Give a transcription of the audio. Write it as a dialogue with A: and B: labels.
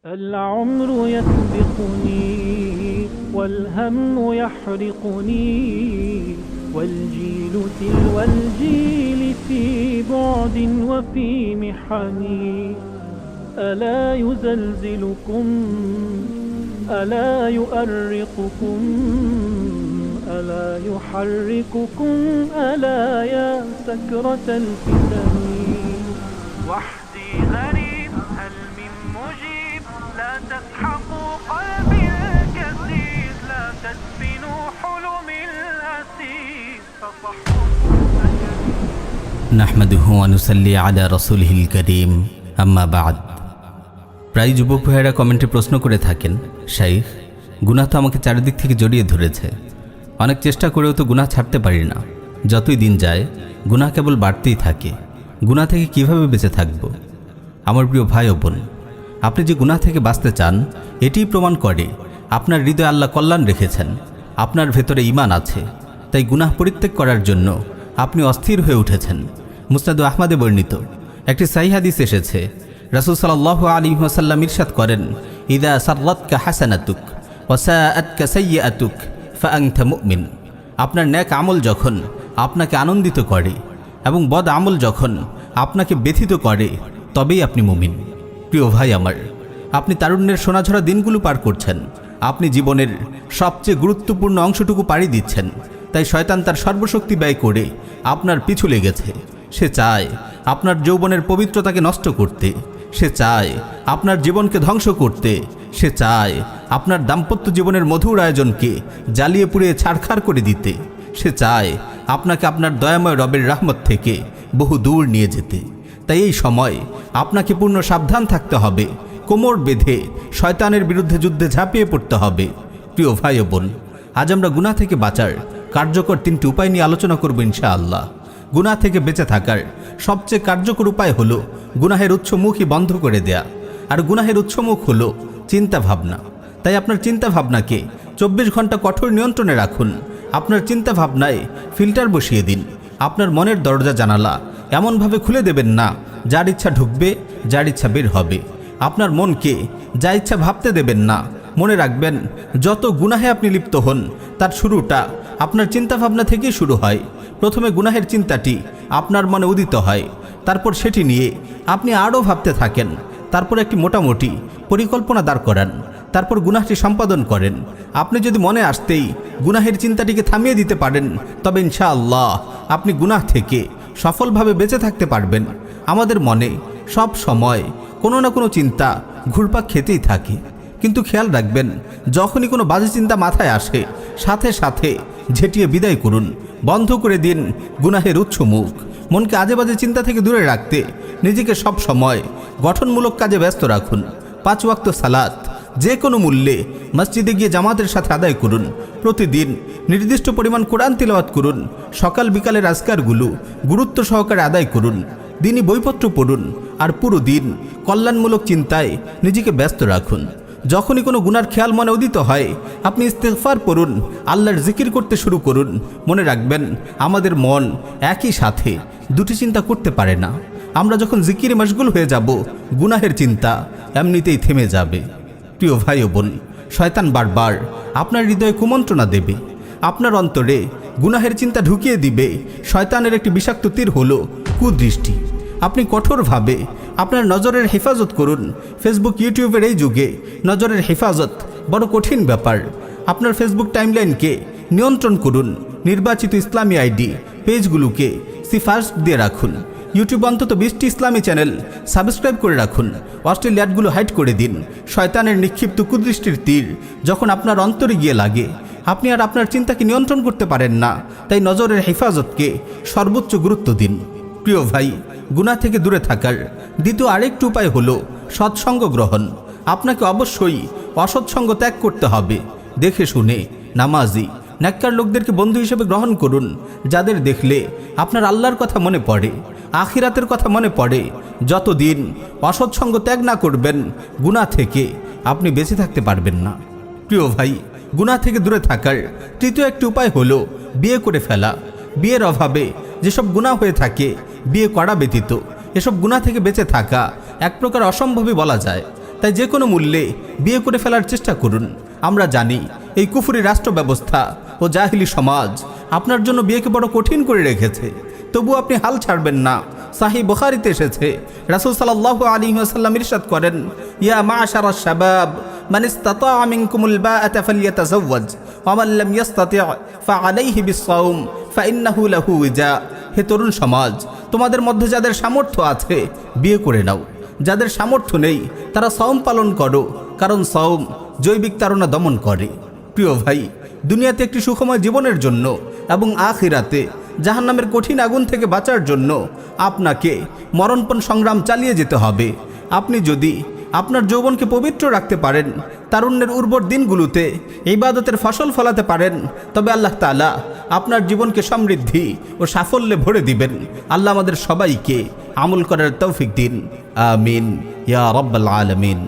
A: العمر يسبقني والهم يحرقني والجيل تلو الجيل في بعد وفي محن ألا يزلزلكم ألا يؤرقكم ألا يحرككم ألا يا سكرة الفتن وحدي غريب هل من مجيب لا تسحقوا قلبي الكثير لا تدفنوا حلمي الأسير
B: نحمده ونصلي على رسوله الكريم أما بعد। প্রায় যুবক ভাইয়েরা কমেন্টে প্রশ্ন করে থাকেন, শাইখ গুনাহ তো আমাকে চারিদিক থেকে জড়িয়ে ধরেছে, অনেক চেষ্টা করেও তো গুনাহ ছাড়তে পারি না, যতই দিন যায় গুনাহ কেবল বাড়তেই থাকে, গুনাহ থেকে কিভাবে বেঁচে থাকব? আমার প্রিয় ভাই ও বোন, আপনি যে গুনাহ থেকে বাঁচতে চান এটিই প্রমাণ করে আপনার হৃদয়ে আল্লাহ কল্যাণ রেখেছেন, আপনার ভেতরে ঈমান আছে, তাই গুনাহ পরিত্যাগ করার জন্য আপনি অস্থির হয়ে উঠেছেন। মুসনাদ আহমদে বর্ণিত একটি সহিহ হাদিস এসেছে, রাসূল সাল্লাল্লাহু আলাইহি ওয়াসাল্লাম ইরশাদ করেন, ইযা সাররাতকা হাসানাতুক ওয়া সাআতকা সাইয়্যাতুক ফাআনতা মুমিন। আপনার নেক আমল যখন আপনাকে আনন্দিত করে এবং বদ আমল যখন আপনাকে ব্যথিত করে তবেই আপনি মুমিন। প্রিয় ভাই আমার, আপনি তারুণ্যের সোনাঝরা দিনগুলো পার করছেন, আপনি জীবনের সবচেয়ে গুরুত্বপূর্ণ অংশটুকু পাড়ি দিচ্ছেন, তাই শয়তান তার সর্বশক্তি ব্যয় করে আপনার পিছু লেগেছে। সে চায় আপনার যৌবনের পবিত্রতাকে নষ্ট করতে, সে চায় আপনার জীবনকে ধ্বংস করতে, সে চায় আপনার দাম্পত্য জীবনের মধুর আয়োজনকে জ্বালিয়ে পুড়িয়ে ছারখার করে দিতে, সে চায় আপনাকে আপনার দয়াময় রবের রহমত থেকে বহু দূর নিয়ে যেতে। তাই এই সময় আপনাকে পূর্ণ সাবধান থাকতে হবে, কোমর বেঁধে শয়তানের বিরুদ্ধে যুদ্ধে ঝাঁপিয়ে পড়তে হবে। প্রিয় ভাই ও বোন, আজ আমরা গুনাহ থেকে বাঁচার কার্যকর 3টি উপায় নিয়ে আলোচনা করব ইনশাআল্লাহ। গুনাহ থেকে বেঁচে থাকার সবচেয়ে কার্যকর উপায় হলো গুনাহের উৎসমুখই বন্ধ করে দেয়া, আর গুনাহের উৎসমুখ হলো চিন্তা ভাবনা। তাই আপনার চিন্তা ভাবনাকে 24 ঘন্টা কঠোর নিয়ন্ত্রণে রাখুন। আপনার চিন্তা ভাবনায় ফিল্টার বসিয়ে দিন। আপনার মনের দরজা জানালা এমনভাবে খুলে দেবেন না যার ইচ্ছা ঢুকবে, যার ইচ্ছা বের হবে। আপনার মনকে যা ইচ্ছা ভাবতে দেবেন না। মনে রাখবেন, যত গুনাহে আপনি লিপ্ত হন তার শুরুটা আপনার চিন্তাভাবনা থেকেই শুরু হয়। প্রথমে গুনাহের চিন্তাটি আপনার মনে উদিত হয়, তারপর সেটি নিয়ে আপনি আরও ভাবতে থাকেন, তারপর একটি মোটামুটি পরিকল্পনা দাঁড় করান, তারপর গুনাহটি সম্পাদন করেন। আপনি যদি মনে আসতেই গুনাহের চিন্তাটিকে থামিয়ে দিতে পারেন, তবে ইনশাআল্লাহ আপনি গুনাহ থেকে সফলভাবে বেঁচে থাকতে পারবেন। আমাদের মনে সব সময় কোনো না কোনো চিন্তা ঘুরপাক খেতেই থাকে, কিন্তু খেয়াল রাখবেন, যখনই কোনো বাজে চিন্তা মাথায় আসে সাথে সাথে ঝেঁটিয়ে বিদায় করুন, বন্ধ করে দিন গুনাহের উৎসমুখ। মনকে আজে বাজে চিন্তা থেকে দূরে রাখতে নিজেকে সব সময় গঠনমূলক কাজে ব্যস্ত রাখুন। 5 ওয়াক্ত সালাত যে কোনো মূল্যে মসজিদে গিয়ে জামাতের সাথে আদায় করুন। প্রতিদিন নির্দিষ্ট পরিমাণ কোরআন তিলাওয়াত করুন। সকাল বিকালের আজকারগুলো গুরুত্ব সহকারে আদায় করুন। দিনই বইপত্র পড়ুন, আর পুরো দিন কল্যাণমূলক চিন্তায় নিজেকে ব্যস্ত রাখুন। যখনই কোনো গুনার খেয়াল মনে উদিত হয়, আপনি ইস্তেগফার পড়ুন, আল্লাহর জিকির করতে শুরু করুন। মনে রাখবেন, আমাদের মন একই সাথে দুটি চিন্তা করতে পারে না। আমরা যখন জিকিরে মশগুল হয়ে যাব, গুনাহের চিন্তা এমনিতেই থেমে যাবে। প্রিয় ভাই ও বোন, শয়তান বারবার আপনার হৃদয়ে কুমন্ত্রণা দেবে, আপনার অন্তরে গুনাহের চিন্তা ঢুকিয়ে দিবে। শয়তানের একটি বিষাক্ত তীর হলো কুদৃষ্টি। আপনি কঠোরভাবে আপনার নজরের হেফাজত করুন। ফেসবুক, ইউটিউবের এই যুগে নজরের হেফাজত বড় কঠিন ব্যাপার। আপনার ফেসবুক টাইমলাইনকে নিয়ন্ত্রণ করুন। নির্বাচিত ইসলামী আইডি পেজগুলোকে সিফারিশ দিয়ে রাখুন। ইউটিউব অন্তত 20টি ইসলামী চ্যানেল সাবস্ক্রাইব করে রাখুন। অশ্লীল অ্যাডগুলো হাইড করে দিন। শয়তানের নিক্ষিপ্ত কুদৃষ্টির তীর যখন আপনার অন্তরে গিয়ে লাগে, আপনি আর আপনার চিন্তাকে নিয়ন্ত্রণ করতে পারেন না। তাই নজরের হেফাজতকে সর্বোচ্চ গুরুত্ব দিন। প্রিয় ভাই, গুনাহ থেকে দূরে থাকার দ্বিতীয় আরেকটি উপায় হলো সৎসঙ্গ গ্রহণ। আপনাকে অবশ্যই অসৎসঙ্গ ত্যাগ করতে হবে। দেখে শুনে নামাজি নেককার লোকদেরকে বন্ধু হিসেবে গ্রহণ করুন, যাদের দেখলে আপনার আল্লাহর কথা মনে পড়ে, আখিরাতের কথা মনে পড়ে। যতদিন অসৎসঙ্গ ত্যাগ না করবেন, গুনাহ থেকে আপনি বেঁচে থাকতে পারবেন না। প্রিয় ভাই, গুনাহ থেকে দূরে থাকার তৃতীয় একটি উপায় হলো বিয়ে করে ফেলা। বিয়ের অভাবে যেসব গুনাহ হয়ে থাকে, বিয়ে করা ব্যতীত এসব গুনাহ থেকে বেঁচে থাকা এক প্রকার অসম্ভবই বলা যায়। তাই যে কোনো মূল্যে বিয়ে করে ফেলার চেষ্টা করুন। আমরা জানি এই কুফরি রাষ্ট্র ব্যবস্থা ও জাহিলি সমাজ আপনার জন্য বিয়েকে বড় কঠিন করে রেখেছে, তবু আপনি হাল ছাড়বেন না। সাহিহ বুখারীতে এসেছে, রাসূল সাল্লাল্লাহু আলাইহি ওয়াসাল্লাম ইরশাদ করেন, ইয়া মা'শারাশ শাবাব মান ইসতাতা'a মিনকুমুল বা'আতা ফালইয়াতাযাওয়াজ ওয়া মান লাম ইসতাতি' ফা'আলাইহি বিস-সাওম ফাইন্নাহু লাহু উজা। হে তরুণ সমাজ, তোমাদের মধ্যে যাদের সামর্থ্য আছে বিয়ে করে নাও, যাদের সামর্থ্য নেই তারা সাওম পালন করো, কারণ সাওম জৈবিক তাড়না দমন করে। প্রিয় ভাই, দুনিয়াতে একটি সুখময় জীবনের জন্য এবং আখিরাতে জাহান্নামের কঠিন আগুন থেকে বাঁচার জন্য আপনাকে মরণপণ সংগ্রাম চালিয়ে যেতে হবে। আপনি যদি আপনার যৌবনকে পবিত্র রাখতে পারেন, তারুণ্যের উর্বর দিনগুলোতে ইবাদতের ফসল ফলাতে পারেন, তবে আল্লাহ তাআলা আপনার জীবনকে সমৃদ্ধি ও সাফল্যে ভরে দিবেন। আল্লাহ আমাদের সবাইকে আমল করার তৌফিক দিন। আমিন ইয়া রাব্বাল আলামিন।